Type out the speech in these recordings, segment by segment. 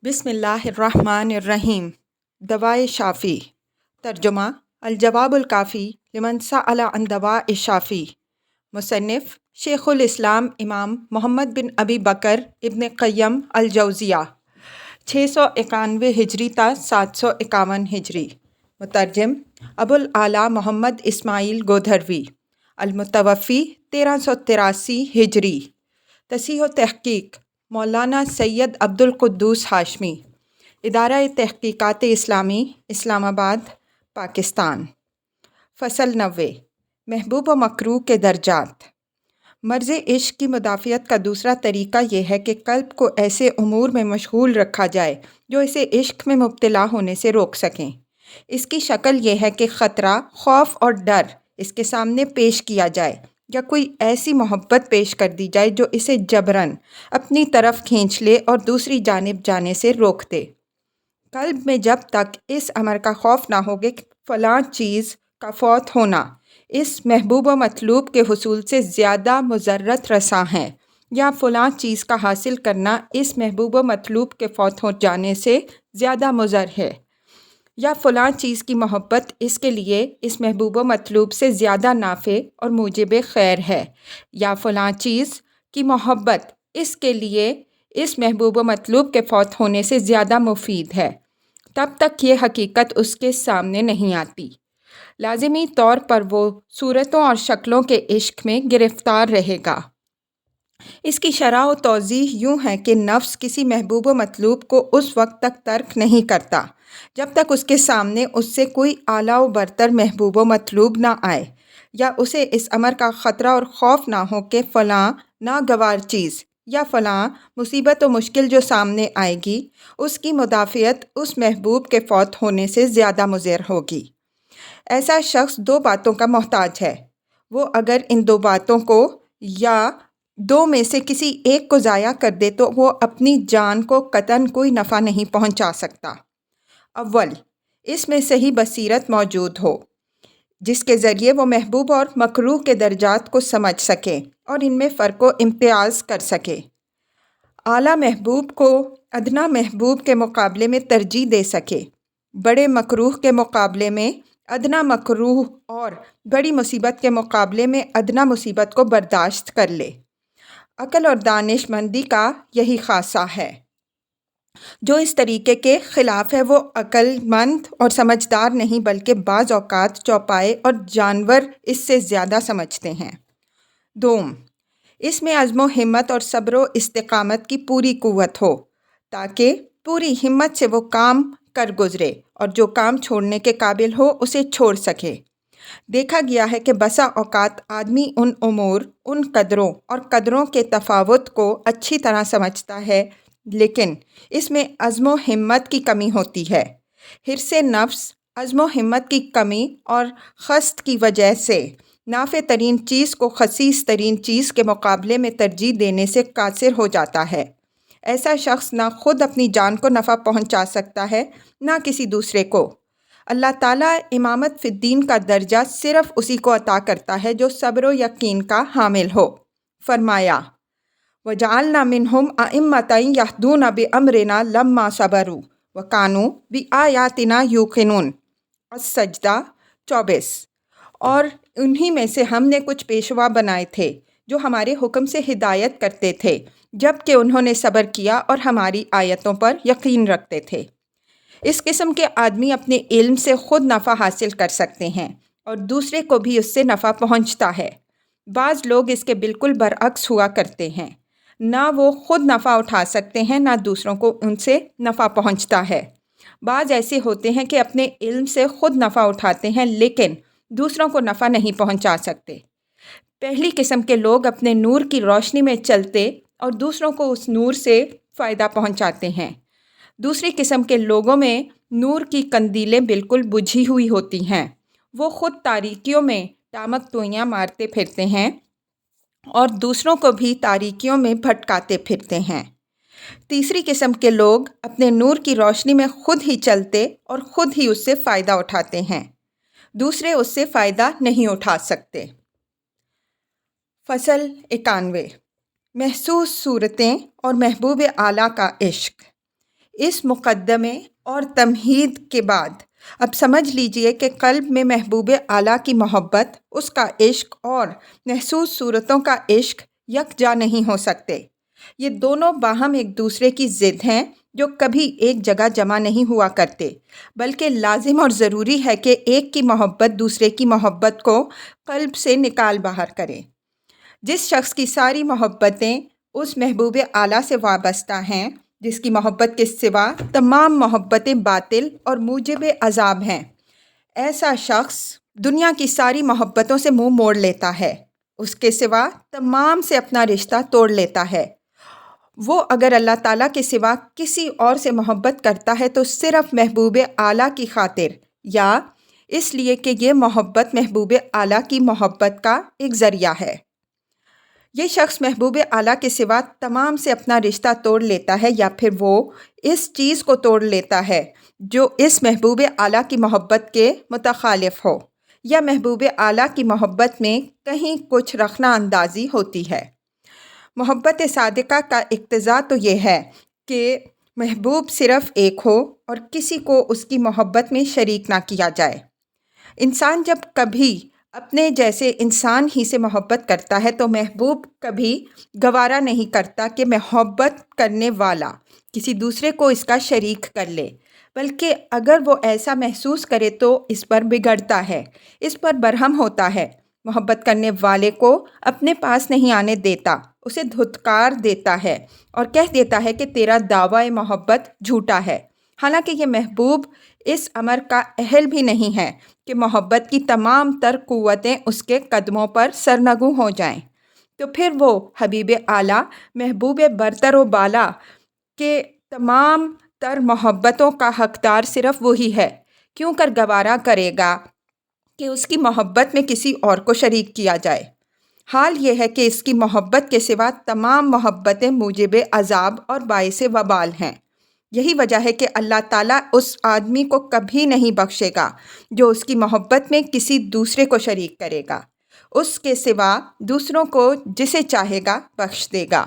بسم اللہ الرحمن الرحیم۔ دوائے شافی۔ ترجمہ الجواب الکافی لمن سأل عن دواء الشافی۔ مصنف شیخ الاسلام امام محمد بن ابی بکر ابن قیم الجوزیہ 691 ہجری تا 751 ہجری۔ مترجم ابوالعلا محمد اسماعیل گودھروی، المتوفی 1383 ہجری۔ تصحیح و تحقیق مولانا سید عبد القدوس ہاشمی، ادارہ تحقیقات اسلامی، اسلام آباد، پاکستان۔ فصل 90 محبوب و مکروہ کے درجات۔ مرض عشق کی مدافعت کا دوسرا طریقہ یہ ہے کہ قلب کو ایسے امور میں مشغول رکھا جائے جو اسے عشق میں مبتلا ہونے سے روک سکیں۔ اس کی شکل یہ ہے کہ خطرہ، خوف اور ڈر اس کے سامنے پیش کیا جائے، یا کوئی ایسی محبت پیش کر دی جائے جو اسے جبراً اپنی طرف کھینچ لے اور دوسری جانب جانے سے روک دے۔ قلب میں جب تک اس امر کا خوف نہ ہو کہ فلاں چیز کا فوت ہونا اس محبوب و مطلوب کے حصول سے زیادہ مضرت رساں ہے، یا فلاں چیز کا حاصل کرنا اس محبوب و مطلوب کے فوت ہو جانے سے زیادہ مضر ہے، یا فلاں چیز کی محبت اس کے لیے اس محبوب و مطلوب سے زیادہ نافع اور موجب خیر ہے، یا فلاں چیز کی محبت اس کے لیے اس محبوب و مطلوب کے فوت ہونے سے زیادہ مفید ہے، تب تک یہ حقیقت اس کے سامنے نہیں آتی۔ لازمی طور پر وہ صورتوں اور شکلوں کے عشق میں گرفتار رہے گا۔ اس کی شرح و توضیح یوں ہے کہ نفس کسی محبوب و مطلوب کو اس وقت تک ترک نہیں کرتا جب تک اس کے سامنے اس سے کوئی اعلیٰ و برتر محبوب و مطلوب نہ آئے، یا اسے اس امر کا خطرہ اور خوف نہ ہو کہ فلاں ناگوار چیز یا فلاں مصیبت و مشکل جو سامنے آئے گی اس کی مدافعت اس محبوب کے فوت ہونے سے زیادہ مضر ہوگی۔ ایسا شخص دو باتوں کا محتاج ہے۔ وہ اگر ان دو باتوں کو یا دو میں سے کسی ایک کو ضائع کر دے تو وہ اپنی جان کو قطعاً کوئی نفع نہیں پہنچا سکتا۔ اول، اس میں صحیح بصیرت موجود ہو جس کے ذریعے وہ محبوب اور مکروہ کے درجات کو سمجھ سکے اور ان میں فرق و امتیاز کر سکے۔ اعلیٰ محبوب کو ادنیٰ محبوب کے مقابلے میں ترجیح دے سکے، بڑے مکروہ کے مقابلے میں ادنیٰ مکروہ اور بڑی مصیبت کے مقابلے میں ادنیٰ مصیبت کو برداشت کر لے۔ عقل اور دانش مندی کا یہی خاصہ ہے۔ جو اس طریقے کے خلاف ہے وہ عقل مند اور سمجھدار نہیں بلکہ بعض اوقات چوپائے اور جانور اس سے زیادہ سمجھتے ہیں۔ دوم، اس میں عزم و ہمت اور صبر و استقامت کی پوری قوت ہو تاکہ پوری ہمت سے وہ کام کر گزرے اور جو کام چھوڑنے کے قابل ہو اسے چھوڑ سکے۔ دیکھا گیا ہے کہ بسا اوقات آدمی ان امور، ان قدروں اور قدروں کے تفاوت کو اچھی طرح سمجھتا ہے، لیکن اس میں عزم و ہمت کی کمی ہوتی ہے۔ حرص نفس عزم و ہمت کی کمی اور خست کی وجہ سے نافع ترین چیز کو خسیس ترین چیز کے مقابلے میں ترجیح دینے سے قاصر ہو جاتا ہے۔ ایسا شخص نہ خود اپنی جان کو نفع پہنچا سکتا ہے نہ کسی دوسرے کو۔ اللہ تعالیٰ امامت فی الدین کا درجہ صرف اسی کو عطا کرتا ہے جو صبر و یقین کا حامل ہو۔ فرمایا وَجَعَلْنَا مِنْهُمْ أَئِمَّةً يَهْدُونَ بِأَمْرِنَا لَمَّا صَبَرُوا وَكَانُوا بِآيَاتِنَا يُوقِنُونَ۔ السجدہ 24۔ اور انہی میں سے ہم نے کچھ پیشوا بنائے تھے جو ہمارے حکم سے ہدایت کرتے تھے جب کہ انہوں نے صبر کیا اور ہماری آیتوں پر یقین رکھتے تھے۔ اس قسم کے آدمی اپنے علم سے خود نفع حاصل کر سکتے ہیں اور دوسرے کو بھی اس سے نفع پہنچتا ہے۔ بعض لوگ اس کے بالکل برعکس ہوا کرتے ہیں، نہ وہ خود نفع اٹھا سکتے ہیں نہ دوسروں کو ان سے نفع پہنچتا ہے۔ بعض ایسے ہوتے ہیں کہ اپنے علم سے خود نفع اٹھاتے ہیں لیکن دوسروں کو نفع نہیں پہنچا سکتے۔ پہلی قسم کے لوگ اپنے نور کی روشنی میں چلتے اور دوسروں کو اس نور سے فائدہ پہنچاتے ہیں۔ دوسری قسم کے لوگوں میں نور کی قندیلیں بالکل بجھی ہوئی ہوتی ہیں، وہ خود تاریکیوں میں ٹامک ٹوئیاں مارتے پھرتے ہیں اور دوسروں کو بھی تاریکیوں میں بھٹکاتے پھرتے ہیں۔ تیسری قسم کے لوگ اپنے نور کی روشنی میں خود ہی چلتے اور خود ہی اس سے فائدہ اٹھاتے ہیں، دوسرے اس سے فائدہ نہیں اٹھا سکتے۔ فصل 91 محسوس صورتیں اور محبوب اعلیٰ کا عشق۔ اس مقدمے اور تمہید کے بعد اب سمجھ لیجئے کہ قلب میں محبوب اعلیٰ کی محبت، اس کا عشق اور محسوس صورتوں کا عشق یکجا نہیں ہو سکتے۔ یہ دونوں باہم ایک دوسرے کی ضد ہیں جو کبھی ایک جگہ جمع نہیں ہوا کرتے، بلکہ لازم اور ضروری ہے کہ ایک کی محبت دوسرے کی محبت کو قلب سے نکال باہر کرے۔ جس شخص کی ساری محبتیں اس محبوب اعلیٰ سے وابستہ ہیں، جس کی محبت کے سوا تمام محبتیں باطل اور موجب عذاب ہیں، ایسا شخص دنیا کی ساری محبتوں سے منہ موڑ لیتا ہے، اس کے سوا تمام سے اپنا رشتہ توڑ لیتا ہے۔ وہ اگر اللہ تعالیٰ کے سوا کسی اور سے محبت کرتا ہے تو صرف محبوب اعلیٰ کی خاطر، یا اس لیے کہ یہ محبت محبوب اعلیٰ کی محبت کا ایک ذریعہ ہے۔ یہ شخص محبوب اعلیٰ کے سوا تمام سے اپنا رشتہ توڑ لیتا ہے، یا پھر وہ اس چیز کو توڑ لیتا ہے جو اس محبوب اعلیٰ کی محبت کے متخالف ہو، یا محبوب اعلیٰ کی محبت میں کہیں کچھ رخنہ اندازی ہوتی ہے۔ محبت صادقہ کا اقتضا تو یہ ہے کہ محبوب صرف ایک ہو اور کسی کو اس کی محبت میں شریک نہ کیا جائے۔ انسان جب کبھی اپنے جیسے انسان ہی سے محبت کرتا ہے تو محبوب کبھی گوارا نہیں کرتا کہ محبت کرنے والا کسی دوسرے کو اس کا شریک کر لے، بلکہ اگر وہ ایسا محسوس کرے تو اس پر بگڑتا ہے، اس پر برہم ہوتا ہے، محبت کرنے والے کو اپنے پاس نہیں آنے دیتا، اسے دھتکار دیتا ہے اور کہہ دیتا ہے کہ تیرا دعویٰ محبت جھوٹا ہے، حالانکہ یہ محبوب اس امر کا اہل بھی نہیں ہے کہ محبت کی تمام تر قوتیں اس کے قدموں پر سرنگوں ہو جائیں۔ تو پھر وہ حبیب اعلیٰ، محبوب برتر و بالا کے تمام تر محبتوں کا حقدار صرف وہی ہے، کیوں کر گوارا کرے گا کہ اس کی محبت میں کسی اور کو شریک کیا جائے۔ حال یہ ہے کہ اس کی محبت کے سوا تمام محبتیں موجب عذاب اور باعث وبال ہیں۔ یہی وجہ ہے کہ اللہ تعالیٰ اس آدمی کو کبھی نہیں بخشے گا جو اس کی محبت میں کسی دوسرے کو شریک کرے گا، اس کے سوا دوسروں کو جسے چاہے گا بخش دے گا۔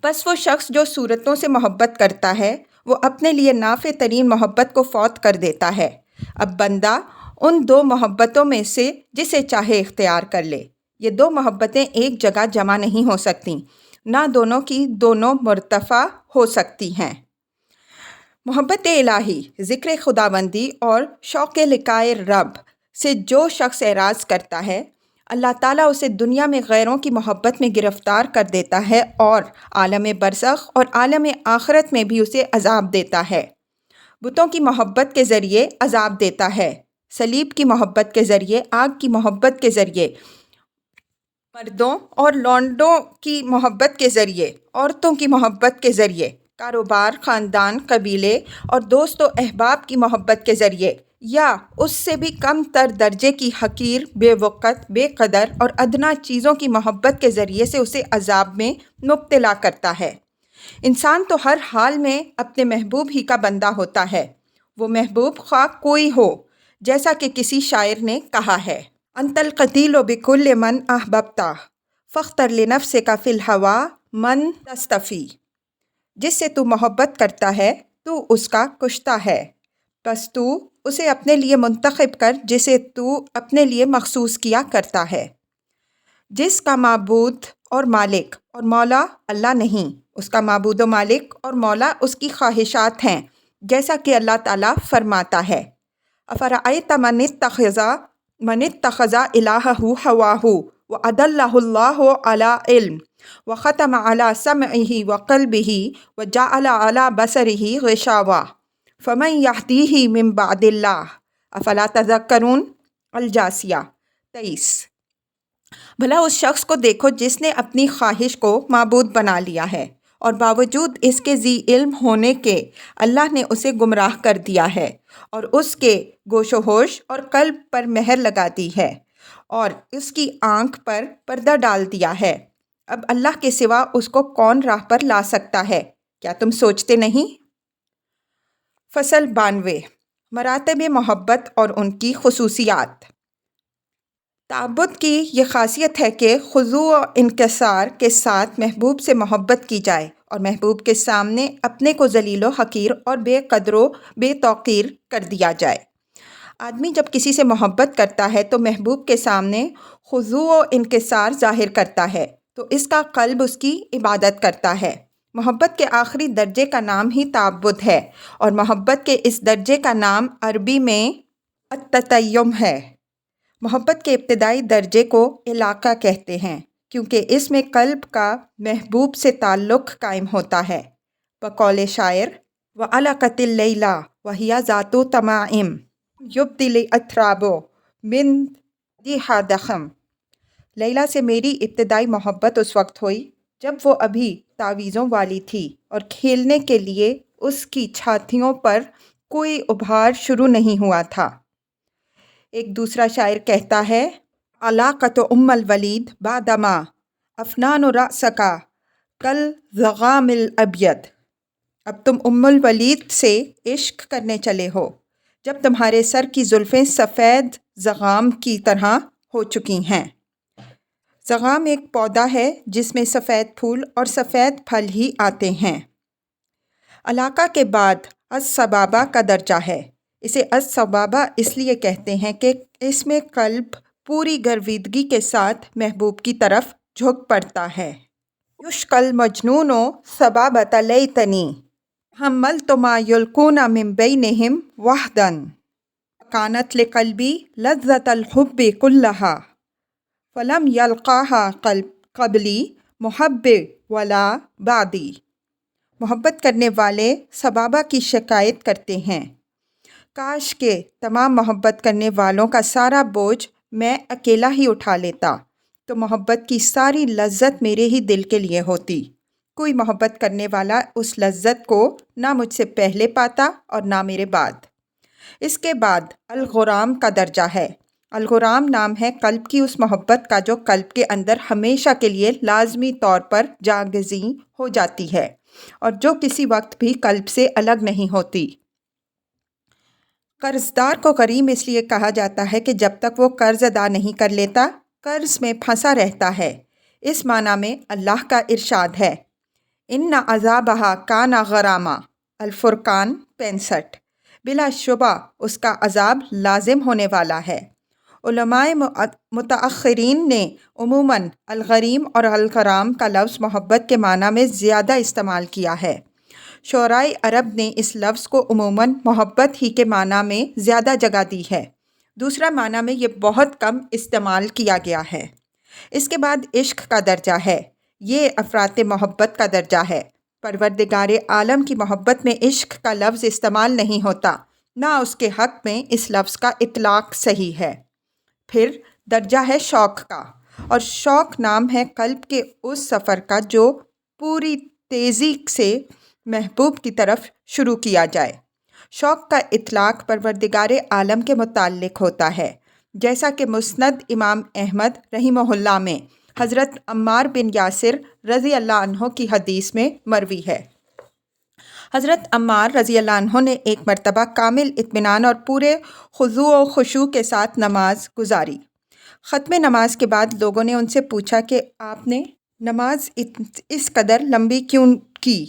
بس وہ شخص جو صورتوں سے محبت کرتا ہے وہ اپنے لیے نافع ترین محبت کو فوت کر دیتا ہے۔ اب بندہ ان دو محبتوں میں سے جسے چاہے اختیار کر لے۔ یہ دو محبتیں ایک جگہ جمع نہیں ہو سکتیں، نہ دونوں کی دونوں مرتفع ہو سکتی ہیں۔ محبت الہی، ذکر خداوندی اور شوق لقائے رب سے جو شخص اعراض کرتا ہے، اللہ تعالیٰ اسے دنیا میں غیروں کی محبت میں گرفتار کر دیتا ہے اور عالم برزخ اور عالم آخرت میں بھی اسے عذاب دیتا ہے۔ بتوں کی محبت کے ذریعے عذاب دیتا ہے، صلیب کی محبت کے ذریعے، آگ کی محبت کے ذریعے، مردوں اور لونڈوں کی محبت کے ذریعے، عورتوں کی محبت کے ذریعے، کاروبار، خاندان، قبیلے اور دوست و احباب کی محبت کے ذریعے، یا اس سے بھی کم تر درجے کی حقیر، بے وقت، بے قدر اور ادنا چیزوں کی محبت کے ذریعے سے اسے عذاب میں مبتلا کرتا ہے۔ انسان تو ہر حال میں اپنے محبوب ہی کا بندہ ہوتا ہے، وہ محبوب خواہ کوئی ہو، جیسا کہ کسی شاعر نے کہا ہے، انت القتیل بکل من احببتا فاختر لنفسک فی الہوی من تستفی۔ جس سے تو محبت کرتا ہے تو اس کا کشتہ ہے، بس تو اسے اپنے لیے منتخب کر جسے تو اپنے لیے مخصوص کیا کرتا ہے۔ جس کا معبود اور مالک اور مولا اللہ نہیں، اس کا معبود و مالک اور مولا اس کی خواہشات ہیں، جیسا کہ اللہ تعالیٰ فرماتا ہے، افرأیت من اتخذ الہہ ہواہ وأضلہ اللہ علی علم وختم علی سمعہ وقلبہ وجعل علی بصرہ غشاوہ فمن یہدیہ من بعد اللہ افلا تذکرون۔ الجاثیہ 23۔ بھلا اس شخص کو دیکھو جس نے اپنی خواہش کو معبود بنا لیا ہے اور باوجود اس کے ذی علم ہونے کے اللہ نے اسے گمراہ کر دیا ہے اور اس کے گوش و ہوش اور قلب پر مہر لگا دی ہے اور اس کی آنکھ پر پردہ ڈال دیا ہے۔ اب اللہ کے سوا اس کو کون راہ پر لا سکتا ہے؟ کیا تم سوچتے نہیں؟ فصل 92، مراتب محبت اور ان کی خصوصیات۔ تعبد کی یہ خاصیت ہے کہ خضوع و انکسار کے ساتھ محبوب سے محبت کی جائے اور محبوب کے سامنے اپنے کو ذلیل و حقیر اور بے قدر و بے توقیر کر دیا جائے۔ آدمی جب کسی سے محبت کرتا ہے تو محبوب کے سامنے خضوع و انکسار ظاہر کرتا ہے تو اس کا قلب اس کی عبادت کرتا ہے۔ محبت کے آخری درجے کا نام ہی تعبد ہے اور محبت کے اس درجے کا نام عربی میں التطیم ہے۔ محبت کے ابتدائی درجے کو علاقہ کہتے ہیں کیونکہ اس میں قلب کا محبوب سے تعلق قائم ہوتا ہے۔ بقول شاعر وَعَلَقَتِ اللَّيْلَ وَهِيَ ذَاتُ تَمَائِم يُبْدِلِ أَتْرَابُ مِنْ دِحَا دَخَم۔ لیلا سے میری ابتدائی محبت اس وقت ہوئی جب وہ ابھی تعویذوں والی تھی اور کھیلنے کے لیے اس کی چھاتیوں پر کوئی ابھار شروع نہیں ہوا تھا۔ ایک دوسرا شاعر کہتا ہے علاقۃ ام الولید بعدما افنان رأسک کالزغام الابید۔ اب تم ام الولید سے عشق کرنے چلے ہو جب تمہارے سر کی زلفیں سفید زغام کی طرح ہو چکی ہیں۔ زغام ایک پودا ہے جس میں سفید پھول اور سفید پھل ہی آتے ہیں۔ علاقہ کے بعد الصبابہ کا درجہ ہے۔ اسے الصبابہ اس لیے کہتے ہیں کہ اس میں قلب پوری گرویدگی کے ساتھ محبوب کی طرف جھک پڑتا ہے۔ یشقل مجنون صبابۃ لیتنی حملت ما یلقون من بینہم وحدا کانت لقلبی لذۃ الحب کلہا فلم یلقاہا قبلی محب ولا بعدی۔ محبت کرنے والے صبابہ کی شکایت کرتے ہیں کاش کہ تمام محبت کرنے والوں کا سارا بوجھ میں اکیلا ہی اٹھا لیتا تو محبت کی ساری لذت میرے ہی دل کے لیے ہوتی۔ کوئی محبت کرنے والا اس لذت کو نہ مجھ سے پہلے پاتا اور نہ میرے بعد۔ اس کے بعد الغرام کا درجہ ہے۔ الغرام نام ہے قلب کی اس محبت کا جو قلب کے اندر ہمیشہ کے لیے لازمی طور پر جاگزیں ہو جاتی ہے اور جو کسی وقت بھی قلب سے الگ نہیں ہوتی۔ قرض دار کو غریم اس لیے کہا جاتا ہے کہ جب تک وہ قرض ادا نہیں کر لیتا قرض میں پھنسا رہتا ہے۔ اس معنی میں اللہ کا ارشاد ہے ان عذابہا کان غراما۔ الفرقان 65۔ بلا شبہ اس کا عذاب لازم ہونے والا ہے۔ علماء متأخرین نے عموماً الغریم اور الغرام کا لفظ محبت کے معنی میں زیادہ استعمال کیا ہے۔ شعرائے عرب نے اس لفظ کو عموماً محبت ہی کے معنی میں زیادہ جگہ دی ہے۔ دوسرا معنی میں یہ بہت کم استعمال کیا گیا ہے۔ اس کے بعد عشق کا درجہ ہے۔ یہ افراط محبت کا درجہ ہے۔ پروردگار عالم کی محبت میں عشق کا لفظ استعمال نہیں ہوتا، نہ اس کے حق میں اس لفظ کا اطلاق صحیح ہے۔ پھر درجہ ہے شوق کا، اور شوق نام ہے قلب کے اس سفر کا جو پوری تیزی سے محبوب کی طرف شروع کیا جائے۔ شوق کا اطلاق پروردگار عالم کے متعلق ہوتا ہے، جیسا کہ مسند امام احمد رحمہ اللہ میں حضرت عمار بن یاسر رضی اللہ عنہ کی حدیث میں مروی ہے۔ حضرت عمار رضی اللہ عنہ نے ایک مرتبہ کامل اطمینان اور پورے خضوع و خشوع کے ساتھ نماز گزاری۔ ختم نماز کے بعد لوگوں نے ان سے پوچھا کہ آپ نے نماز اس قدر لمبی کیوں کی؟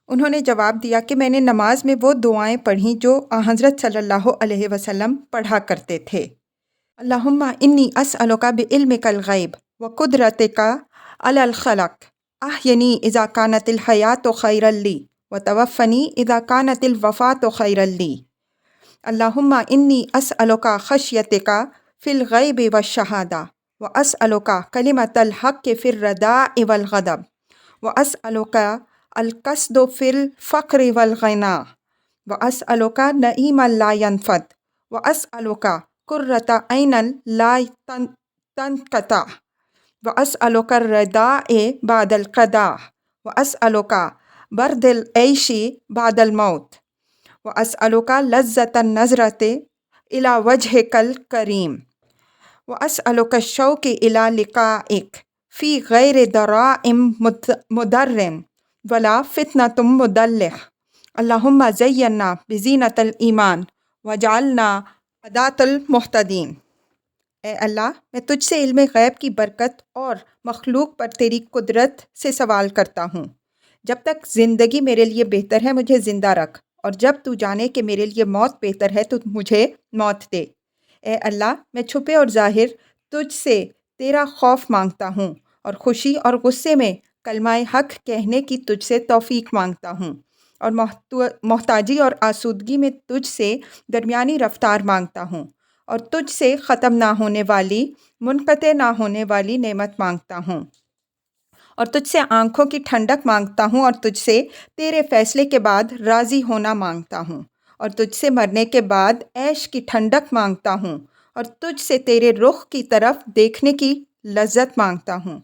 انہوں نے جواب دیا کہ میں نے نماز میں وہ دعائیں پڑھیں جو حضرت صلی اللہ علیہ وسلم پڑھا کرتے تھے۔ اللہم انی اسألک بعلمک الغیب وقدرتک علی الخلق احینی اذا کانت الحیات خیرا لی وتوفنی اذا کانت الوفاة خیرا لی۔ اللہم انی اسألک خشیتک فی الغیب والشہادہ واسألک کلمۃ الحق فی الرداء والغضب واسألک القصد فی الفقر والغنی واسألک نعیما لا ینفد واسألک قرۃ عین لا تنقطع واسألک الرضاء بعد القضاء واسألک برد العیش بعد الموت واسألک لذۃ النظرۃ الی وجہک الکریم واسألک الشوق الی لقائک فی غیر ضراء مضر ولا فتنۃ مضلہ۔ اللہم زینا بزینۃ الایمان وجعلنا ہداۃ المہتدین۔ اے اللہ، میں تجھ سے علم غیب کی برکت اور مخلوق پر تیری قدرت سے سوال کرتا ہوں۔ جب تک زندگی میرے لیے بہتر ہے مجھے زندہ رکھ، اور جب تو جانے کہ میرے لیے موت بہتر ہے تو مجھے موت دے۔ اے اللہ، میں چھپے اور ظاہر تجھ سے تیرا خوف مانگتا ہوں، اور خوشی اور غصے میں کلمہ حق کہنے کی تجھ سے توفیق مانگتا ہوں، اور محتاجی اور آسودگی میں تجھ سے درمیانی رفتار مانگتا ہوں، اور تجھ سے ختم نہ ہونے والی، منقطع نہ ہونے والی نعمت مانگتا ہوں، اور تجھ سے آنکھوں کی ٹھنڈک مانگتا ہوں، اور تجھ سے تیرے فیصلے کے بعد راضی ہونا مانگتا ہوں، اور تجھ سے مرنے کے بعد عیش کی ٹھنڈک مانگتا ہوں، اور تجھ سے تیرے رخ کی طرف دیکھنے کی لذت مانگتا ہوں،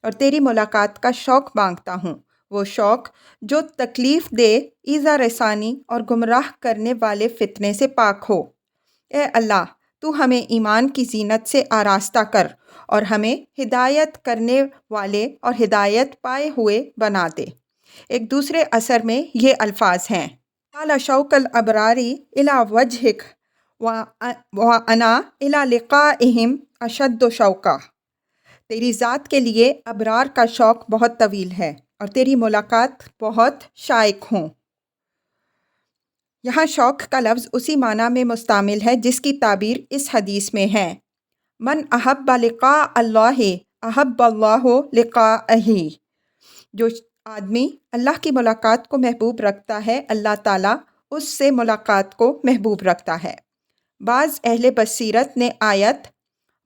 اور تیری ملاقات کا شوق مانگتا ہوں، وہ شوق جو تکلیف دہ، ایذا رسانی اور گمراہ کرنے والے فتنے سے پاک ہو۔ اے اللہ، تو ہمیں ایمان کی زینت سے آراستہ کر، اور ہمیں ہدایت کرنے والے اور ہدایت پائے ہوئے بنا دے۔ ایک دوسرے اثر میں یہ الفاظ ہیں: قال شوق الابرار الی وجہک وانا الی لقائہم اشد شوقا۔ تیری ذات کے لیے ابرار کا شوق بہت طویل ہے، اور تیری ملاقات بہت شائق ہوں۔ یہاں شوق کا لفظ اسی معنی میں مستعمل ہے جس کی تعبیر اس حدیث میں ہے: من احب لقاء اللہ احب اللہ لقاءہ۔ جو آدمی اللہ کی ملاقات کو محبوب رکھتا ہے، اللہ تعالیٰ اس سے ملاقات کو محبوب رکھتا ہے۔ بعض اہل بصیرت نے آیت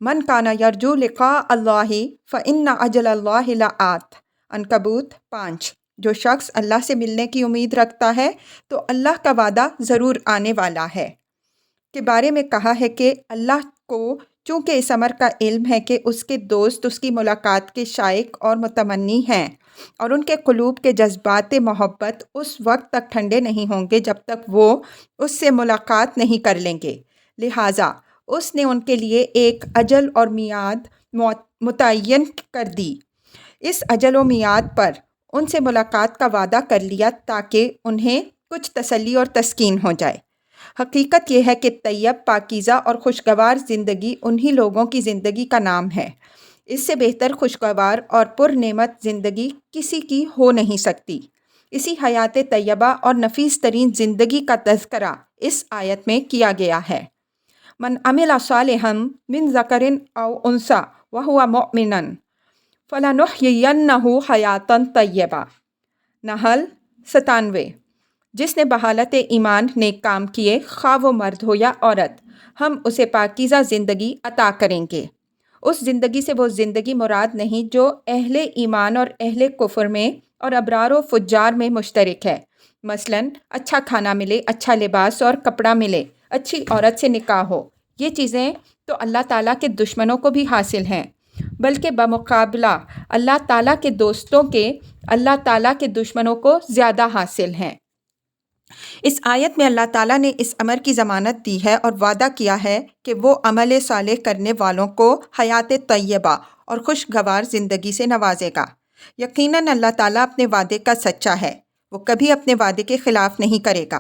من کان یرجو لقاء اللہ فإن اجل اللہ لآت، عنکبوت 5، جو شخص اللہ سے ملنے کی امید رکھتا ہے تو اللہ کا وعدہ ضرور آنے والا ہے، کے بارے میں کہا ہے کہ اللہ کو چونکہ اس امر کا علم ہے کہ اس کے دوست اس کی ملاقات کے شائق اور متمنی ہیں، اور ان کے قلوب کے جذبات محبت اس وقت تک ٹھنڈے نہیں ہوں گے جب تک وہ اس سے ملاقات نہیں کر لیں گے، لہٰذا اس نے ان کے لیے ایک اجل اور میعاد متعین کر دی۔ اس اجل و میعاد پر ان سے ملاقات کا وعدہ کر لیا تاکہ انہیں کچھ تسلی اور تسکین ہو جائے۔ حقیقت یہ ہے کہ طیب، پاکیزہ اور خوشگوار زندگی انہی لوگوں کی زندگی کا نام ہے۔ اس سے بہتر خوشگوار اور پر نعمت زندگی کسی کی ہو نہیں سکتی۔ اسی حیات طیبہ اور نفیس ترین زندگی کا تذکرہ اس آیت میں کیا گیا ہے۔ من عمل صالحا من ذکر او انثی وہو مؤمن فلنحیینہ حیاۃ طیبہ۔ نحل 97۔ جس نے بحالت ایمان نیک کام کیے، خواہ وہ مرد ہو یا عورت، ہم اسے پاکیزہ زندگی عطا کریں گے۔ اس زندگی سے وہ زندگی مراد نہیں جو اہل ایمان اور اہل کفر میں اور ابرار و فجار میں مشترک ہے، مثلاً اچھا کھانا ملے، اچھا لباس اور کپڑا ملے، اچھی عورت سے نکاح ہو۔ یہ چیزیں تو اللہ تعالیٰ کے دشمنوں کو بھی حاصل ہیں، بلکہ بمقابلہ اللہ تعالیٰ کے دوستوں کے اللہ تعالیٰ کے دشمنوں کو زیادہ حاصل ہیں۔ اس آیت میں اللہ تعالیٰ نے اس امر کی ضمانت دی ہے اور وعدہ کیا ہے کہ وہ عمل صالح کرنے والوں کو حیات طیبہ اور خوشگوار زندگی سے نوازے گا۔ یقیناً اللہ تعالیٰ اپنے وعدے کا سچا ہے، وہ کبھی اپنے وعدے کے خلاف نہیں کرے گا۔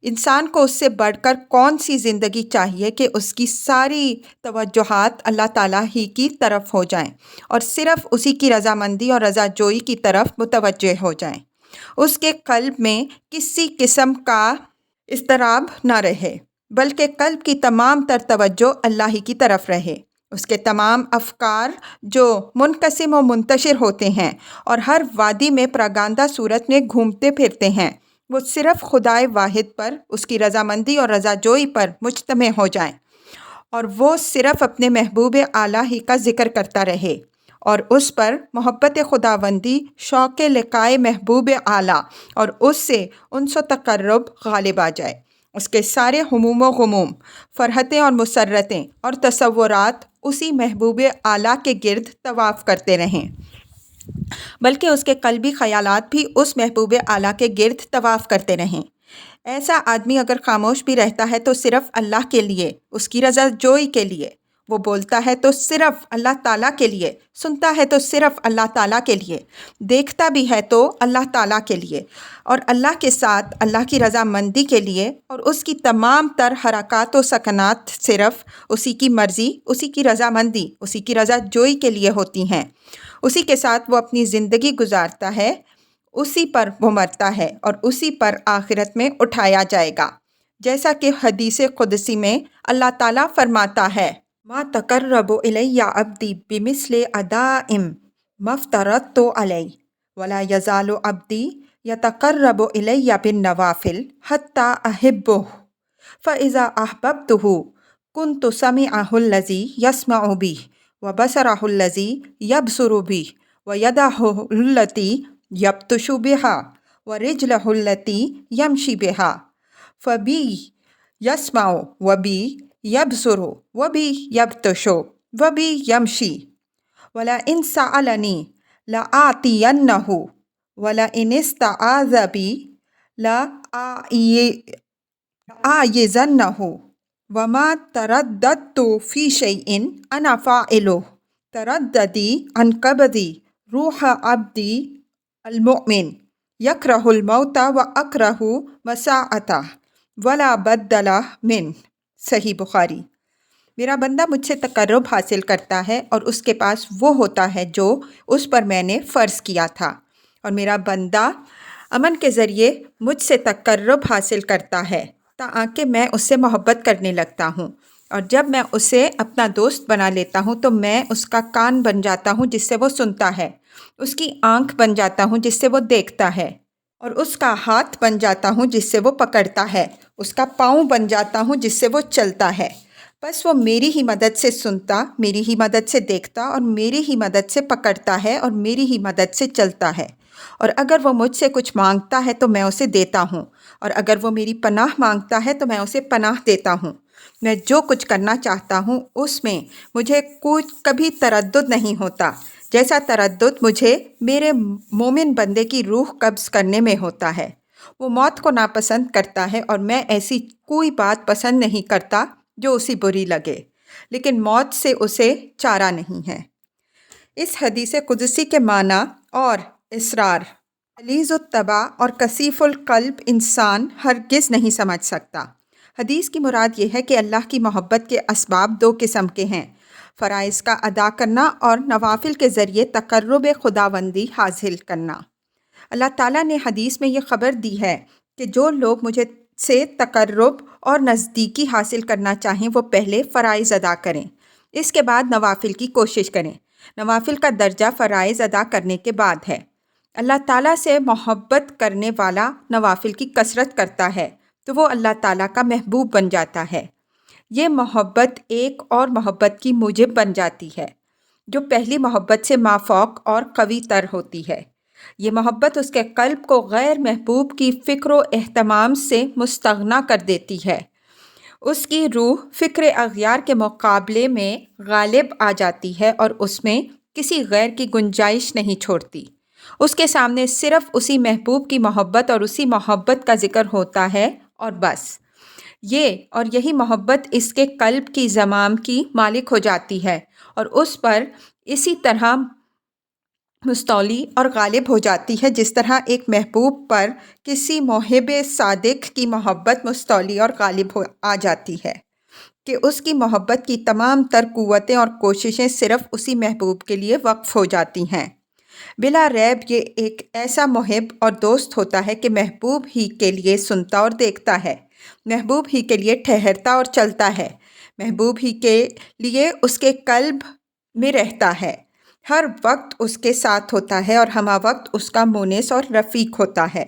انسان کو اس سے بڑھ کر کون سی زندگی چاہیے کہ اس کی ساری توجہات اللہ تعالیٰ ہی کی طرف ہو جائیں اور صرف اسی کی رضامندی اور رضا جوئی کی طرف متوجہ ہو جائیں، اس کے قلب میں کسی قسم کا اضطراب نہ رہے، بلکہ قلب کی تمام تر توجہ اللہ ہی کی طرف رہے۔ اس کے تمام افکار جو منقسم و منتشر ہوتے ہیں اور ہر وادی میں پراگندہ صورت میں گھومتے پھرتے ہیں، وہ صرف خدائے واحد پر، اس کی رضامندی اور رضا جوئی پر مجتمع ہو جائیں، اور وہ صرف اپنے محبوب اعلیٰ ہی کا ذکر کرتا رہے، اور اس پر محبت خداوندی، شوق لقائے محبوب اعلیٰ اور اس سے انس و تقرب غالب آ جائے۔ اس کے سارے ہموم و غموم، فرحتیں اور مسرتیں اور تصورات اسی محبوب اعلیٰ کے گرد طواف کرتے رہیں، بلکہ اس کے قلبی خیالات بھی اس محبوب اعلیٰ کے گرد طواف کرتے رہیں۔ ایسا آدمی اگر خاموش بھی رہتا ہے تو صرف اللہ کے لیے، اس کی رضا جوئی کے لیے، وہ بولتا ہے تو صرف اللہ تعالیٰ کے لیے، سنتا ہے تو صرف اللہ تعالیٰ کے لیے، دیکھتا بھی ہے تو اللہ تعالیٰ کے لیے، اور اللہ کے ساتھ اللہ کی رضامندی کے لیے، اور اس کی تمام تر حرکات و سکنات صرف اسی کی مرضی، اسی کی رضامندی، اسی کی رضا جوئی کے لیے ہوتی ہیں۔ اسی کے ساتھ وہ اپنی زندگی گزارتا ہے، اسی پر وہ مرتا ہے اور اسی پر آخرت میں اٹھایا جائے گا، جیسا کہ حدیث قدسی میں اللہ تعالیٰ فرماتا ہے، ما تقرب الی عبدی بمثل اداء ما افترضت علیہ ولا یزال عبدی یتقرب الی بالنوافل حتی احبہ فاذا احببتہ کنت سمعہ الذی یسمع بہ وبصرہ الذی یبصر بہ ویدہ التی یبطش بہا ورجلہ التی یمشی بہا فبی یسمع وبی یبصر وبی یبطش وبی یمشی ولئن سألنی لآتینہ ولئن استعاذ بی لآئذنہ وما ترددت فی شیء انا فاعلہ ترددی عن قبضی روح عبدی المؤمن یکرہ الموت واکرہ مساءتہ ولا بدل من۔ صحیح بخاری۔ میرا بندہ مجھ سے تقرب حاصل کرتا ہے اور اس کے پاس وہ ہوتا ہے جو اس پر میں نے فرض کیا تھا، اور میرا بندہ امن کے ذریعے مجھ سے تقرب حاصل کرتا ہے تاکہ میں اس سے محبت کرنے لگتا ہوں، اور جب میں اسے اپنا دوست بنا لیتا ہوں تو میں اس کا کان بن جاتا ہوں جس سے وہ سنتا ہے، اس کی آنکھ بن جاتا ہوں جس سے وہ دیکھتا ہے، اور اس کا ہاتھ بن جاتا ہوں جس سے وہ پکڑتا ہے، اس کا پاؤں بن جاتا ہوں جس سے وہ چلتا ہے۔ بس وہ میری ہی مدد سے سنتا، میری ہی مدد سے دیکھتا، اور میری ہی مدد سے پکڑتا ہے، اور میری ہی مدد سے چلتا ہے، اور اگر وہ مجھ سے کچھ مانگتا ہے تو میں اسے دیتا ہوں، اور اگر وہ میری پناہ مانگتا ہے تو میں اسے پناہ دیتا ہوں۔ میں جو کچھ کرنا چاہتا ہوں اس میں مجھے کبھی تردد نہیں ہوتا، جیسا تردد مجھے میرے مومن بندے کی روح قبض کرنے میں ہوتا ہے۔ وہ موت کو ناپسند کرتا ہے اور میں ایسی کوئی بات پسند نہیں کرتا جو اسے بری لگے، لیکن موت سے اسے چارہ نہیں ہے۔ اس حدیث قدسی کے معنی اور اسرار غلیظ الطبع اور کثیف القلب انسان ہرگز نہیں سمجھ سکتا۔ حدیث کی مراد یہ ہے کہ اللہ کی محبت کے اسباب دو قسم کے ہیں: فرائض کا ادا کرنا اور نوافل کے ذریعے تقرب خداوندی حاصل کرنا۔ اللہ تعالیٰ نے حدیث میں یہ خبر دی ہے کہ جو لوگ مجھے سے تقرب اور نزدیکی حاصل کرنا چاہیں وہ پہلے فرائض ادا کریں، اس کے بعد نوافل کی کوشش کریں۔ نوافل کا درجہ فرائض ادا کرنے کے بعد ہے۔ اللہ تعالیٰ سے محبت کرنے والا نوافل کی کثرت کرتا ہے تو وہ اللہ تعالیٰ کا محبوب بن جاتا ہے۔ یہ محبت ایک اور محبت کی موجب بن جاتی ہے جو پہلی محبت سے مافوق اور قوی تر ہوتی ہے۔ یہ محبت اس کے قلب کو غیر محبوب کی فکر و اہتمام سے مستغنا کر دیتی ہے۔ اس کی روح فکر اغیار کے مقابلے میں غالب آ جاتی ہے اور اس میں کسی غیر کی گنجائش نہیں چھوڑتی۔ اس کے سامنے صرف اسی محبوب کی محبت اور اسی محبت کا ذکر ہوتا ہے اور بس۔ یہی محبت اس کے قلب کی زمام کی مالک ہو جاتی ہے اور اس پر اسی طرح مستولی اور غالب ہو جاتی ہے جس طرح ایک محبوب پر کسی محب صادق کی محبت مستولی اور غالب آ جاتی ہے کہ اس کی محبت کی تمام تر قوتیں اور کوششیں صرف اسی محبوب کے لیے وقف ہو جاتی ہیں۔ بلا ریب یہ ایک ایسا محب اور دوست ہوتا ہے کہ محبوب ہی کے لیے سنتا اور دیکھتا ہے، محبوب ہی کے لیے ٹھہرتا اور چلتا ہے، محبوب ہی کے لیے اس کے قلب میں رہتا ہے، ہر وقت اس کے ساتھ ہوتا ہے اور ہمہ وقت اس کا مونس اور رفیق ہوتا ہے۔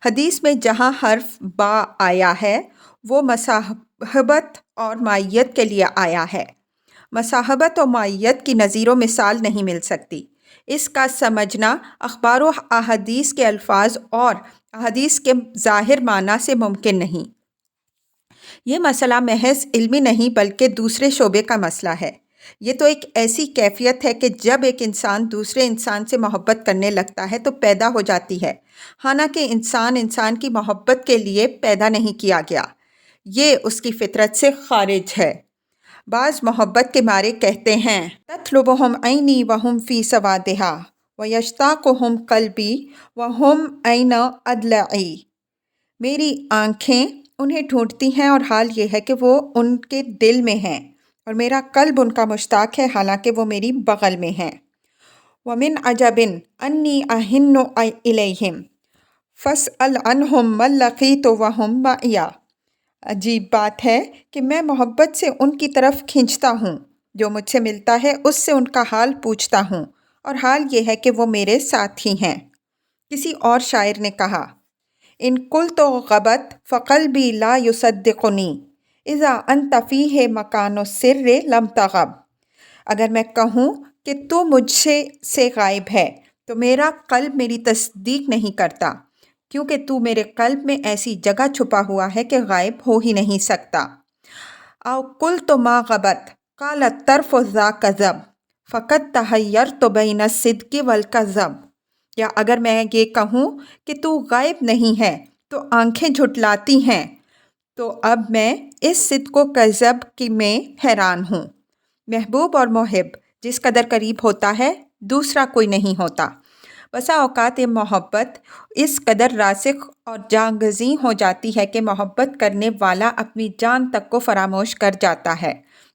حدیث میں جہاں حرف با آیا ہے وہ مصاحبت اور معیت کے لیے آیا ہے۔ مصاحبت و معیت کی نظیر و مثال نہیں مل سکتی۔ اس کا سمجھنا اخبار و احادیث کے الفاظ اور احادیث کے ظاہر معنی سے ممکن نہیں۔ یہ مسئلہ محض علمی نہیں بلکہ دوسرے شعبے کا مسئلہ ہے۔ یہ تو ایک ایسی کیفیت ہے کہ جب ایک انسان دوسرے انسان سے محبت کرنے لگتا ہے تو پیدا ہو جاتی ہے، حالانکہ انسان کی محبت کے لیے پیدا نہیں کیا گیا، یہ اس کی فطرت سے خارج ہے۔ بعض محبت کے مارے کہتے ہیں تطلبہم عینی وہم فی سوادہا ویشتاقہم قلبی وہم عین اضلعی، میری آنکھیں انہیں ڈھونڈتی ہیں اور حال یہ ہے کہ وہ ان کے دل میں ہیں، اور میرا قلب ان کا مشتاق ہے حالانکہ وہ میری بغل میں ہیں۔ وَمِنْ عَجَبٍ أَنِّي أَحِنُّ إِلَيْهِمْ فَاسْأَلْ عَنْهُمْ مَنْ لَقِيتُ وَهُمْ مَعِيَ، عجیب بات ہے کہ میں محبت سے ان کی طرف کھنچتا ہوں، جو مجھ سے ملتا ہے اس سے ان کا حال پوچھتا ہوں، اور حال یہ ہے کہ وہ میرے ساتھ ہی ہیں۔ کسی اور شاعر نے کہا ان قلت غبت فقلبی لا یصدقنی اذا انت فیہ مکان السر لم تغب، اگر میں کہوں کہ تو مجھ سے غائب ہے تو میرا قلب میری تصدیق نہیں کرتا، کیونکہ تو میرے قلب میں ایسی جگہ چھپا ہوا ہے کہ غائب ہو ہی نہیں سکتا۔ او قلت ما غبت قال الطرف ذا کذب فقد تحیرت بین الصدق والکذب، یا اگر میں یہ کہوں کہ تو غائب نہیں ہے تو آنکھیں جھٹلاتی ہیں، تو اب میں اس صدق و کذب کی میں حیران ہوں۔ محبوب اور محب جس قدر قریب ہوتا ہے دوسرا کوئی نہیں ہوتا۔ بسا اوقات یہ محبت اس قدر راسخ اور جان گزین ہو جاتی ہے کہ محبت کرنے والا اپنی جان تک کو فراموش کر جاتا ہے،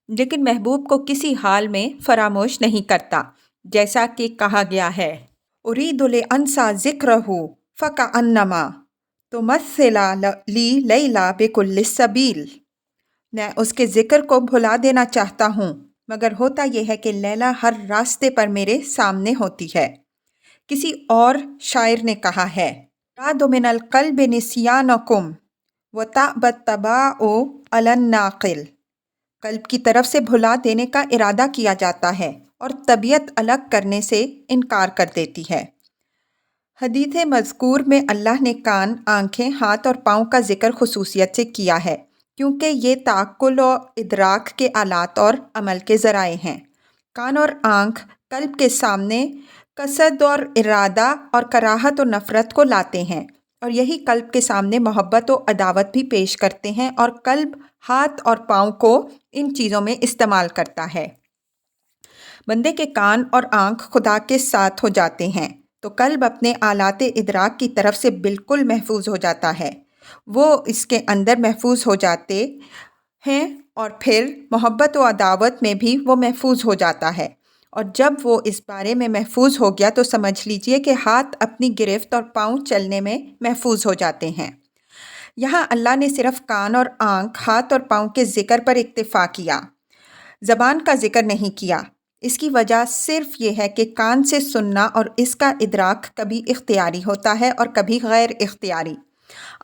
لیکن محبوب کو کسی حال میں فراموش نہیں کرتا، جیسا کہ کہا گیا ہے ارید لانسا ذکرہ فکأنما تمثل لی لیلا بکل السبیل، میں اس کے ذکر کو بھلا دینا چاہتا ہوں مگر ہوتا یہ ہے کہ لیلا ہر راستے پر میرے سامنے ہوتی ہے۔ کسی اور شاعر نے کہا ہے راد من القلب نسیانکم وتعب الطباع علی الناقل، قلب کی طرف سے بھلا دینے کا ارادہ کیا جاتا ہے اور طبیعت الگ کرنے سے انکار کر دیتی ہے۔ حدیث مذکور میں اللہ نے کان، آنکھیں، ہاتھ اور پاؤں کا ذکر خصوصیت سے کیا ہے کیونکہ یہ تعقل و ادراک کے آلات اور عمل کے ذرائع ہیں۔ کان اور آنکھ قلب کے سامنے قصد اور ارادہ اور کراہت و نفرت کو لاتے ہیں، اور یہی قلب کے سامنے محبت و عداوت بھی پیش کرتے ہیں، اور قلب ہاتھ اور پاؤں کو ان چیزوں میں استعمال کرتا ہے۔ بندے کے کان اور آنکھ خدا کے ساتھ ہو جاتے ہیں تو قلب اپنے آلات ادراک کی طرف سے بالکل محفوظ ہو جاتا ہے، وہ اس کے اندر محفوظ ہو جاتے ہیں، اور پھر محبت و عداوت میں بھی وہ محفوظ ہو جاتا ہے، اور جب وہ اس بارے میں محفوظ ہو گیا تو سمجھ لیجئے کہ ہاتھ اپنی گرفت اور پاؤں چلنے میں محفوظ ہو جاتے ہیں۔ یہاں اللہ نے صرف کان اور آنکھ، ہاتھ اور پاؤں کے ذکر پر اکتفا کیا، زبان کا ذکر نہیں کیا۔ اس کی وجہ صرف یہ ہے کہ کان سے سننا اور اس کا ادراک کبھی اختیاری ہوتا ہے اور کبھی غیر اختیاری۔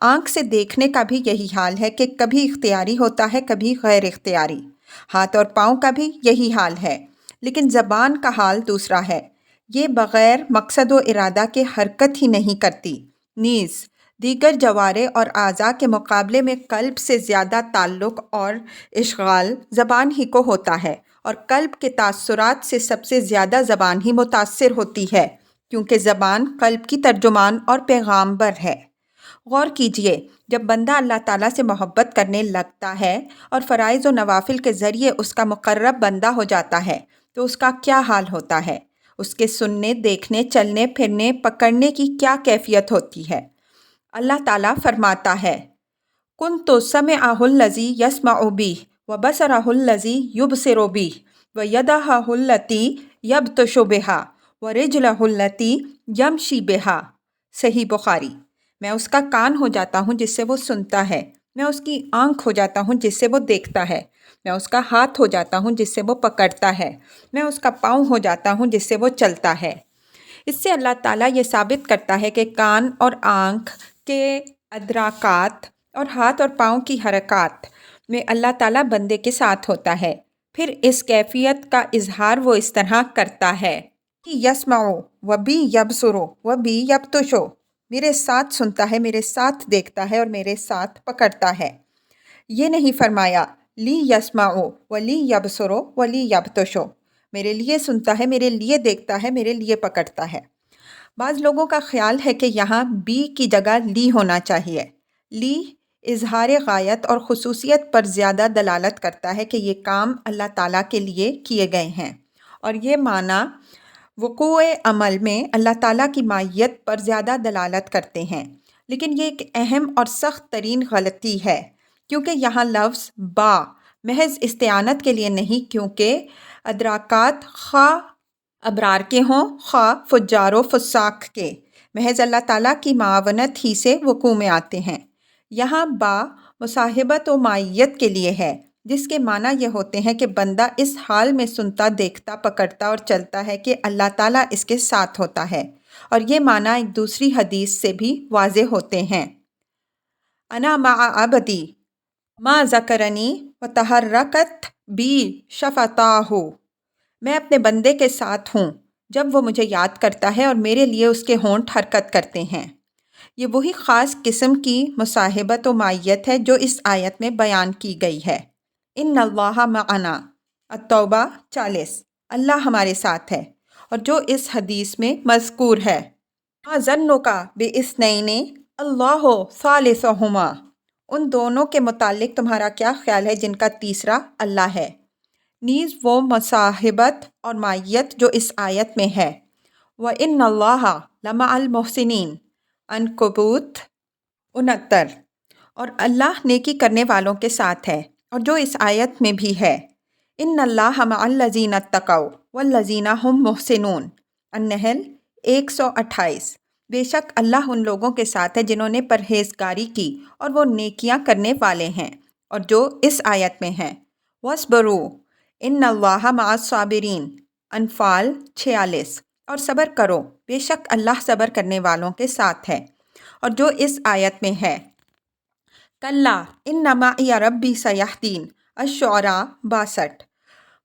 آنکھ سے دیکھنے کا بھی یہی حال ہے کہ کبھی اختیاری ہوتا ہے کبھی غیر اختیاری۔ ہاتھ اور پاؤں کا بھی یہی حال ہے، لیکن زبان کا حال دوسرا ہے، یہ بغیر مقصد و ارادہ کے حرکت ہی نہیں کرتی، نیز دیگر جوارح اور اعضاء کے مقابلے میں قلب سے زیادہ تعلق اور اشغال زبان ہی کو ہوتا ہے، اور قلب کے تاثرات سے سب سے زیادہ زبان ہی متاثر ہوتی ہے، کیونکہ زبان قلب کی ترجمان اور پیغام بر ہے۔ غور کیجئے، جب بندہ اللہ تعالیٰ سے محبت کرنے لگتا ہے اور فرائض و نوافل کے ذریعے اس کا مقرب بندہ ہو جاتا ہے تو اس کا کیا حال ہوتا ہے، اس کے سننے، دیکھنے، چلنے پھرنے، پکڑنے کی کیا کیفیت ہوتی ہے۔ اللہ تعالیٰ فرماتا ہے کُنتُ سَمِعَهُ الَّذِی یَسْمَعُ بِهِ وَبَصَرَهُ الَّذِی یُبْصِرُ بِهِ وَیَدَهُ الَّتِی یَبْطِشُ بِهَا وَرِجْلَهُ الَّتِی یَمْشِی بِهَا، صحیح بخاری۔ میں اس کا کان ہو جاتا ہوں جس سے وہ سنتا ہے، میں اس کی آنکھ ہو جاتا ہوں جس سے وہ دیکھتا ہے، میں اس کا ہاتھ ہو جاتا ہوں جس سے وہ پکڑتا ہے، میں اس کا پاؤں ہو جاتا ہوں جس سے وہ چلتا ہے۔ اس سے اللہ تعالیٰ یہ ثابت کرتا ہے کہ کان اور آنکھ کے ادراکات اور ہاتھ اور پاؤں کی حرکات میں اللہ تعالیٰ بندے کے ساتھ ہوتا ہے۔ پھر اس کیفیت کا اظہار وہ اس طرح کرتا ہے یسمعُ وبی یبصرُ وبی یبطشُ، میرے ساتھ سنتا ہے، میرے ساتھ دیکھتا ہے اور میرے ساتھ پکڑتا ہے۔ یہ نہیں فرمایا لی یسمعُ ولی یبصرُ ولی یبطشُ، میرے لیے سنتا ہے، میرے لیے دیکھتا ہے، میرے لیے پکڑتا ہے۔ بعض لوگوں کا خیال ہے کہ یہاں بی کی جگہ لی ہونا چاہیے۔ لی اظہار غایت اور خصوصیت پر زیادہ دلالت کرتا ہے کہ یہ کام اللہ تعالیٰ کے لیے کیے گئے ہیں، اور یہ معنی وقوع عمل میں اللہ تعالیٰ کی ماہیت پر زیادہ دلالت کرتے ہیں۔ لیکن یہ ایک اہم اور سخت ترین غلطی ہے، کیونکہ یہاں لفظ با محض استعانت کے لیے نہیں، کیونکہ ادراکات خواہ ابرار کے ہوں خواہ فجار و فساق کے، محض اللہ تعالیٰ کی معاونت ہی سے وقوع میں آتے ہیں۔ یہاں با مصاحبت و معیت کے لیے ہے، جس کے معنی یہ ہوتے ہیں کہ بندہ اس حال میں سنتا، دیکھتا، پکڑتا اور چلتا ہے کہ اللہ تعالیٰ اس کے ساتھ ہوتا ہے، اور یہ معنی ایک دوسری حدیث سے بھی واضح ہوتے ہیں۔ انا مع عبدی ما ذکرنی وتحرکت بی شفتاہ، میں اپنے بندے کے ساتھ ہوں جب وہ مجھے یاد کرتا ہے اور میرے لیے اس کے ہونٹ حرکت کرتے ہیں۔ یہ وہی خاص قسم کی مصاحبت و معیت ہے جو اس آیت میں بیان کی گئی ہے۔ ان اللہ معنا، التوبہ 40، اللہ ہمارے ساتھ ہے، اور جو اس حدیث میں مذکور ہے، ما ظنک باثنین اللہ ثالثہما، ان دونوں کے متعلق تمہارا کیا خیال ہے جن کا تیسرا اللہ ہے۔ نیز وہ مصاحبت اور معیت جو اس آیت میں ہے، وَإِنَّ اللَّهَ لَمَعَ الْمُحْسِنِينَ، عنکبوت 69، اور اللہ نیکی کرنے والوں کے ساتھ ہے، اور جو اس آیت میں بھی ہے، ان اللہ مع الذین اتقوا والذین هم محسنون، النحل 128، بے شک اللہ ان لوگوں کے ساتھ ہے جنہوں نے پرہیزگاری کی اور وہ نیکیاں کرنے والے ہیں، اور جو اس آیت میں ہیں، وَاصْبِرُوا ان اللہ مع الصابرین، انفال 46، اور صبر کرو، بے شک اللہ صبر کرنے والوں کے ساتھ ہے، اور جو اس آیت میں ہے، کلا ان معی ربی سیہدین، الشعراء 62۔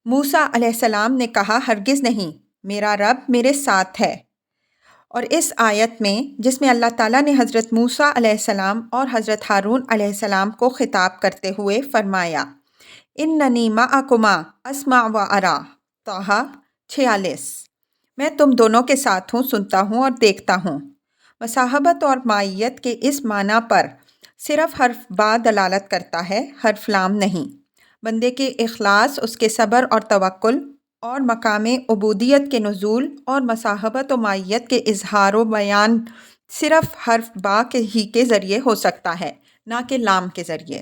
موسیٰ علیہ السلام نے کہا ہرگز نہیں، میرا رب میرے ساتھ ہے، اور اس آیت میں جس میں اللہ تعالیٰ نے حضرت موسیٰ علیہ السلام اور حضرت ہارون علیہ السلام کو خطاب کرتے ہوئے فرمایا، اننی معکما اسمع و ارا، طٰہٰ 46، میں تم دونوں کے ساتھ ہوں، سنتا ہوں اور دیکھتا ہوں۔ مصاحبت اور معیت کے اس معنی پر صرف حرف با دلالت کرتا ہے، حرف لام نہیں۔ بندے کے اخلاص، اس کے صبر اور توکل اور مقام عبودیت کے نزول اور مصاحبت و معیت کے اظہار و بیان صرف حرف با ہی کے ذریعے ہو سکتا ہے، نہ کہ لام کے ذریعے۔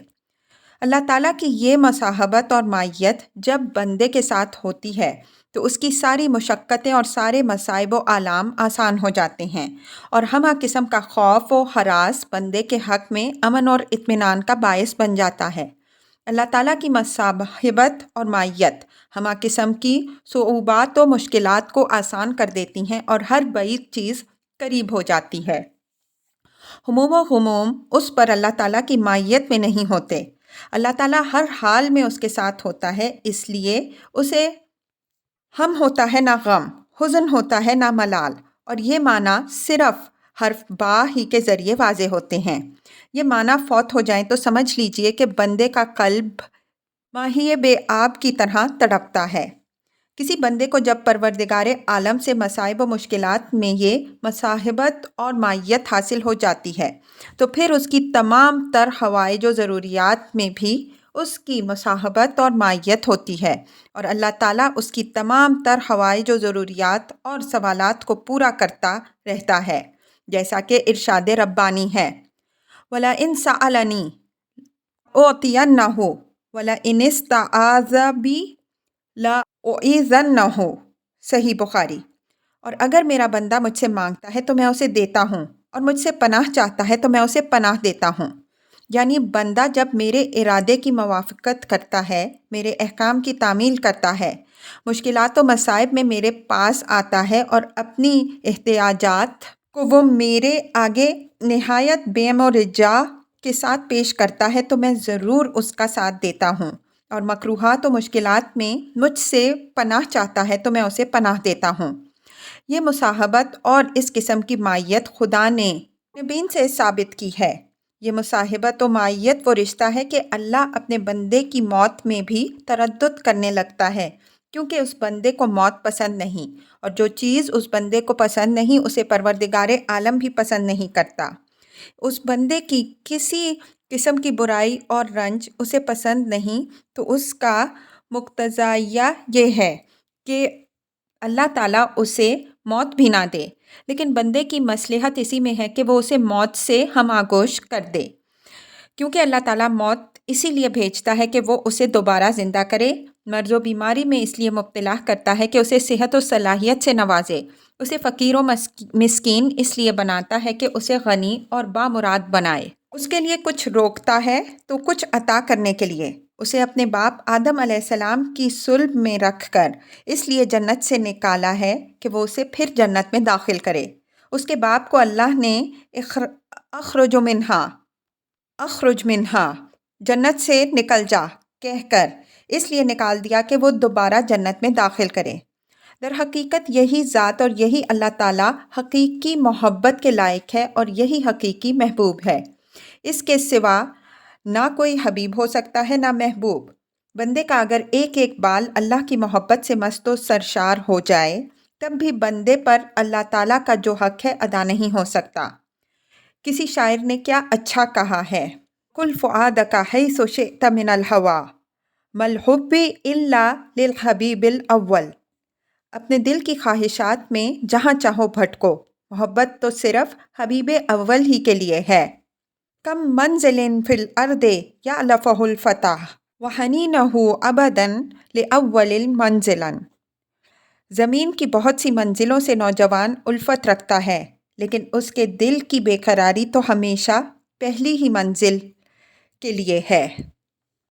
اللہ تعالیٰ کی یہ مصاحبت اور معیت جب بندے کے ساتھ ہوتی ہے تو اس کی ساری مشقتیں اور سارے مصائب و آلام آسان ہو جاتے ہیں، اور ہمہ قسم کا خوف و ہراس بندے کے حق میں امن اور اطمینان کا باعث بن جاتا ہے۔ اللہ تعالیٰ کی مصاحبت اور معیت ہمہ قسم کی صعوبات و مشکلات کو آسان کر دیتی ہیں، اور ہر بعید چیز قریب ہو جاتی ہے۔ ہموم و غموم اس پر اللہ تعالیٰ کی معیت میں نہیں ہوتے۔ اللہ تعالیٰ ہر حال میں اس کے ساتھ ہوتا ہے، اس لیے اسے ہم ہوتا ہے نہ غم، حزن ہوتا ہے نہ ملال، اور یہ معنی صرف حرف با ہی کے ذریعے واضح ہوتے ہیں۔ یہ معنی فوت ہو جائیں تو سمجھ لیجئے کہ بندے کا قلب ماہی بے آب کی طرح تڑپتا ہے۔ کسی بندے کو جب پروردگار عالم سے مصائب و مشکلات میں یہ مصاحبت اور معیت حاصل ہو جاتی ہے تو پھر اس کی تمام تر حوائج و ضروریات میں بھی اس کی مصاحبت اور معیت ہوتی ہے، اور اللہ تعالیٰ اس کی تمام تر حوائج و ضروریات اور سوالات کو پورا کرتا رہتا ہے، جیسا کہ ارشاد ربانی ہے، وَلَئِن سَأَلَنِي أُعْطِيَنَّهُ وَلَئِنِ اسْتَعَاذَ بِي لَأُعِيذَنَّهُ، صحیح بخاری۔ اور اگر میرا بندہ مجھ سے مانگتا ہے تو میں اسے دیتا ہوں، اور مجھ سے پناہ چاہتا ہے تو میں اسے پناہ دیتا ہوں۔ یعنی بندہ جب میرے ارادے کی موافقت کرتا ہے، میرے احکام کی تعمیل کرتا ہے، مشکلات و مصائب میں میرے پاس آتا ہے اور اپنی احتیاجات کو وہ میرے آگے نہایت بیم و رجا کے ساتھ پیش کرتا ہے تو میں ضرور اس کا ساتھ دیتا ہوں، اور مکروہات و مشکلات میں مجھ سے پناہ چاہتا ہے تو میں اسے پناہ دیتا ہوں۔ یہ مصاحبت اور اس قسم کی معیت خدا نے نبیین سے ثابت کی ہے۔ یہ مصاحبت و معیت وہ رشتہ ہے کہ اللہ اپنے بندے کی موت میں بھی تردد کرنے لگتا ہے، کیونکہ اس بندے کو موت پسند نہیں، اور جو چیز اس بندے کو پسند نہیں اسے پروردگار عالم بھی پسند نہیں کرتا۔ اس بندے کی کسی قسم کی برائی اور رنج اسے پسند نہیں، تو اس کا مقتضیہ یہ ہے کہ اللہ تعالیٰ اسے موت بھی نہ دے، لیکن بندے کی مصلحت اسی میں ہے کہ وہ اسے موت سے ہم آغوش کر دے، کیونکہ اللہ تعالیٰ موت اسی لیے بھیجتا ہے کہ وہ اسے دوبارہ زندہ کرے، مرض و بیماری میں اس لیے مبتلا کرتا ہے کہ اسے صحت و صلاحیت سے نوازے، اسے فقیر و مسکین اس لیے بناتا ہے کہ اسے غنی اور بامراد بنائے، اس کے لیے کچھ روکتا ہے تو کچھ عطا کرنے کے لیے، اسے اپنے باپ آدم علیہ السلام کی صلب میں رکھ کر اس لیے جنت سے نکالا ہے کہ وہ اسے پھر جنت میں داخل کرے، اس کے باپ کو اللہ نے اخرج منہا جنت سے نکل جا کہہ کر اس لیے نکال دیا کہ وہ دوبارہ جنت میں داخل کرے۔ در حقیقت یہی ذات اور یہی اللہ تعالیٰ حقیقی محبت کے لائق ہے اور یہی حقیقی محبوب ہے، اس کے سوا نہ کوئی حبیب ہو سکتا ہے نہ محبوب۔ بندے کا اگر ایک ایک بال اللہ کی محبت سے مست و سرشار ہو جائے تب بھی بندے پر اللہ تعالیٰ کا جو حق ہے ادا نہیں ہو سکتا۔ کسی شاعر نے کیا اچھا کہا ہے، کل فؤادک حیث شئت من الہویٰ ما الحب الا للحبیب الاول، اپنے دل کی خواہشات میں جہاں چاہو بھٹکو، محبت تو صرف حبیب اول ہی کے لیے ہے۔ کم منزل فی الارض یألفہ الفتیٰ وحنینہ ابدا لأول منزلا، زمین کی بہت سی منزلوں سے نوجوان الفت رکھتا ہے، لیکن اس کے دل کی بے قراری تو ہمیشہ پہلی ہی منزل کے لیے ہے۔